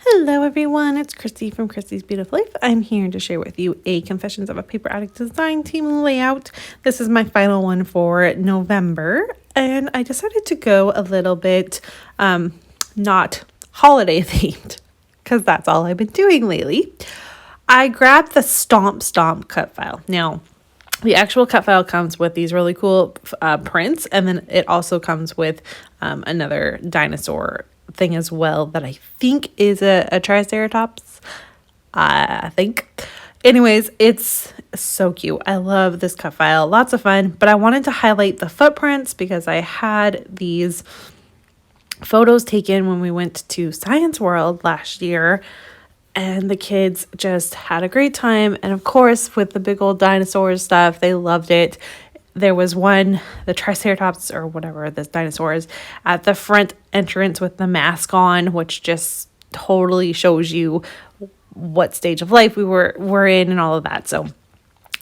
Hello everyone, it's Christy from Christy's Beautiful Life. I'm here to share with you a Confessions of a Paper Addict design team layout. This is my final one for November, and I decided to go a little bit not holiday themed because that's all I've been doing lately. I grabbed the Stomp cut file. Now, the actual cut file comes with these really cool prints, and then it also comes with another dinosaur thing as well that I think is a Triceratops. I think. Anyways, it's so cute. I love this cut file. Lots of fun, but I wanted to highlight the footprints because I had these photos taken when we went to Science World last year, and the kids just had a great time. And of course, with the big old dinosaurs stuff, they loved it. There was one, the Triceratops or whatever, this dinosaurs at the front entrance with the mask on, which just totally shows you what stage of life we're in and all of that. So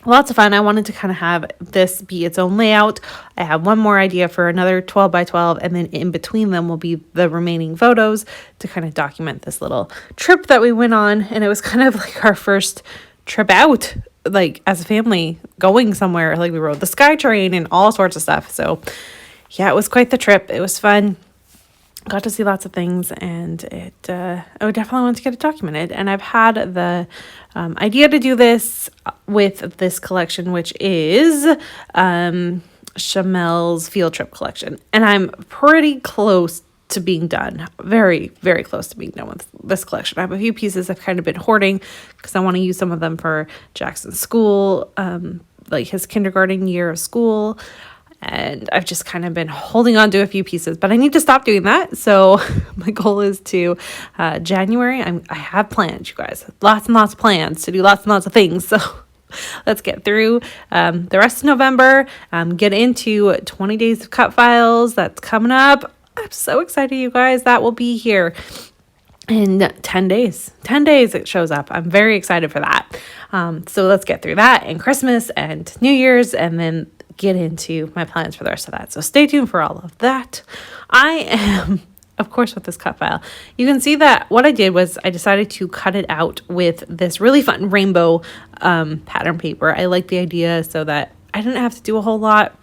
lots of fun. I wanted to kind of have this be its own layout. I have one more idea for another 12 by 12, and then in between them will be the remaining photos to kind of document this little trip that we went on. And it was kind of like our first trip out, like as a family, going somewhere. Like we rode the SkyTrain and all sorts of stuff. So yeah, it was quite the trip. It was fun. Got to see lots of things, and I would definitely want to get it documented. And I've had the idea to do this with this collection, which is Chamel's field trip collection. And I'm pretty close to being done. Very, very close to being done with this collection. I have a few pieces I've kind of been hoarding because I want to use some of them for Jackson's school, like his kindergarten year of school. And I've just kind of been holding on to a few pieces, but I need to stop doing that. So my goal is to January. I have plans, you guys, lots and lots of plans to do lots and lots of things. So let's get through the rest of November, get into 20 days of cut files. That's coming up. I'm so excited, you guys. That will be here in 10 days. 10 days it shows up. I'm very excited for that. So let's get through that and Christmas and New Year's, and then get into my plans for the rest of that. So stay tuned for all of that. I am, of course, with this cut file, you can see that what I did was I decided to cut it out with this really fun rainbow pattern paper. I like the idea so that I didn't have to do a whole lot.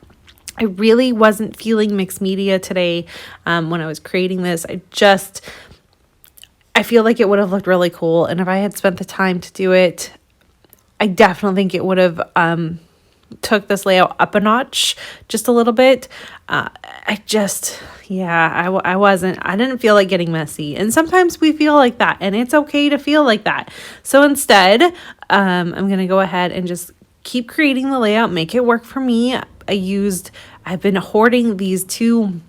I really wasn't feeling mixed media today when I was creating this. I feel like it would have looked really cool. And if I had spent the time to do it, I definitely think it would have took this layout up a notch just a little bit. I didn't feel like getting messy. And sometimes we feel like that, and it's okay to feel like that. So instead, I'm going to go ahead and just keep creating the layout, make it work for me. I've been hoarding these two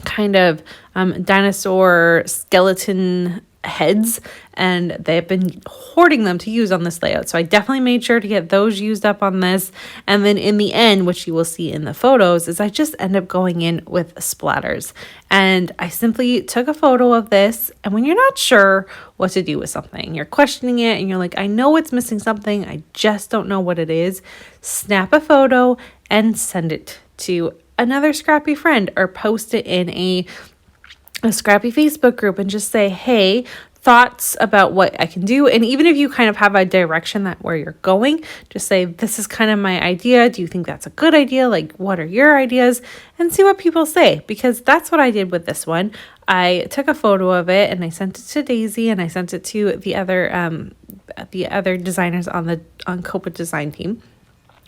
kind of dinosaur skeleton heads, and they've been hoarding them to use on this layout. So I definitely made sure to get those used up on this. And then in the end, which you will see in the photos, is I just end up going in with splatters. And I simply took a photo of this. And when you're not sure what to do with something, you're questioning it and you're like, I know it's missing something, I just don't know what it is, snap a photo and send it to another scrappy friend, or post it in a scrappy Facebook group and just say, hey, thoughts about what I can do. And even if you kind of have a direction that where you're going, just say, this is kind of my idea. Do you think that's a good idea? Like, what are your ideas? And see what people say, because that's what I did with this one. I took a photo of it and I sent it to Daisy, and I sent it to the other designers on COAPA design team.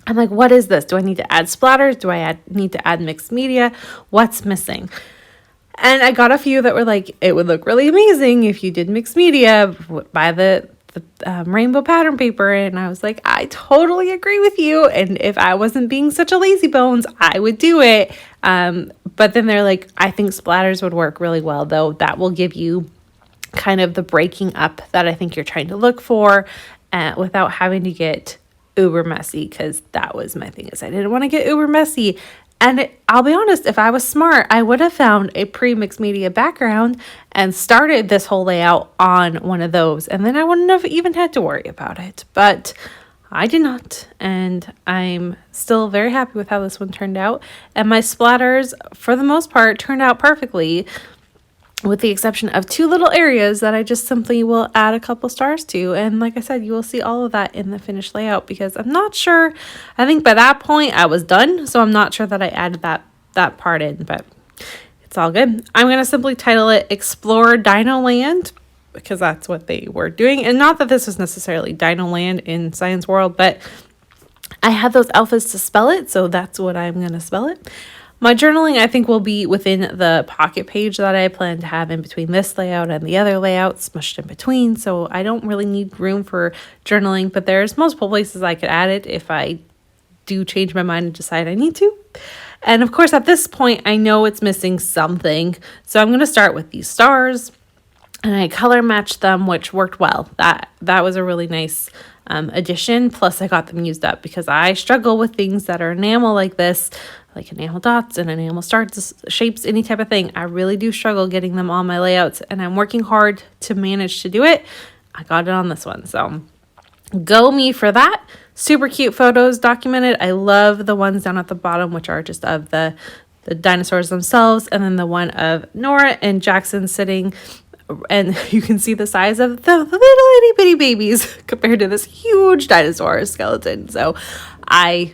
I'm like, what is this? Do I need to add splatters? Do I need to add mixed media? What's missing? And I got a few that were like, it would look really amazing if you did mixed media by the rainbow pattern paper. And I was like, I totally agree with you. And if I wasn't being such a lazy bones, I would do it. But then they're like, I think splatters would work really well, though. That will give you kind of the breaking up that I think you're trying to look for, without having to get uber messy, because that was my thing, is I didn't want to get uber messy. And I'll be honest, if I was smart, I would have found a pre-mixed media background and started this whole layout on one of those. And then I wouldn't have even had to worry about it. But I did not. And I'm still very happy with how this one turned out. And my splatters, for the most part, turned out perfectly. with the exception of 2 little areas that I just simply will add a couple stars to. And like I said, you will see all of that in the finished layout, because I'm not sure, I think by that point I was done, so I'm not sure that I added that part in, but it's all good. I'm going to simply title it Explore Dino Land, because that's what they were doing. And not that this was necessarily Dino Land in Science World, but I had those alphas to spell it, so that's what I'm going to spell it. My journaling, I think, will be within the pocket page that I plan to have in between this layout and the other layout, smushed in between. So I don't really need room for journaling, but there's multiple places I could add it if I do change my mind and decide I need to. And of course, at this point, I know it's missing something. So I'm going to start with these stars, and I color matched them, which worked well. That was a really nice addition. Plus, I got them used up, because I struggle with things that are enamel like this, like enamel dots and enamel stars, shapes, any type of thing. I really do struggle getting them on my layouts, and I'm working hard to manage to do it. I got it on this one, so go me for that. Super cute photos documented. I love the ones down at the bottom, which are just of the dinosaurs themselves, and then the one of Nora and Jackson sitting, and you can see the size of the little itty bitty babies compared to this huge dinosaur skeleton. So I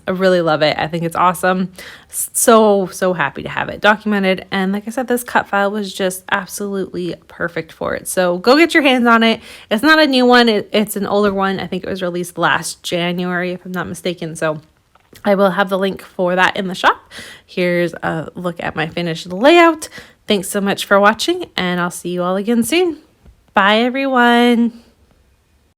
really love it. I think it's awesome. So happy to have it documented. And like I said, this cut file was just absolutely perfect for it. So go get your hands on it. It's not a new one. It's an older one. I think it was released last January, if I'm not mistaken. So I will have the link for that in the shop. Here's a look at my finished layout. Thanks so much for watching, and I'll see you all again soon. Bye, everyone.